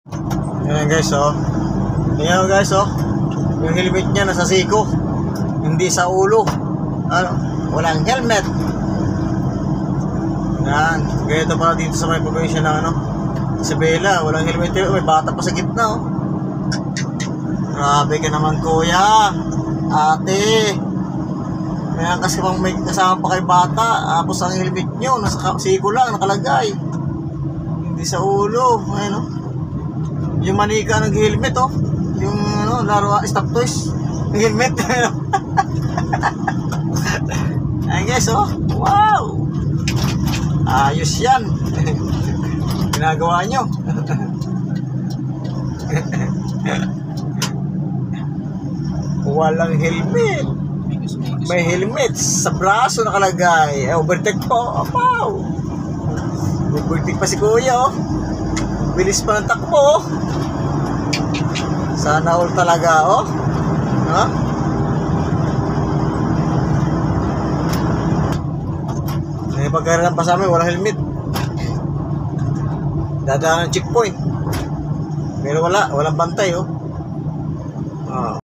Ayan guys, oh. Ayan guys, oh. Yung helmet niya nasa siko, hindi sa ulo. Ano? Walang helmet. Yan. Ganito pala dito sa may probinsya na ano, Isabela. Walang helmet. May bata pa sa gitna, oh. Grabe ka naman, kuya. Ate. Kaya kasi pang may kasama pa kay bata. Tapos ang helmet nyo, nasa siko lang, nakalagay. Hindi sa ulo. Ayun, oh. Yung manika ng helmet, oh. Yung ano, laro stop toys. Yung helmet. Ayan guys, oh. Wow. Ayos yan. Ginagawa nyo. Walang helmet. May helmet sa braso nakalagay. Overtake po. Wow. Overtake pa si kuya, oh. Bilis pa ng takbo, oh. Sana all talaga, oh. Ha? May pagkaralan pa sa amin, walang helmet. Dadaan ng checkpoint. Pero walang bantay, oh.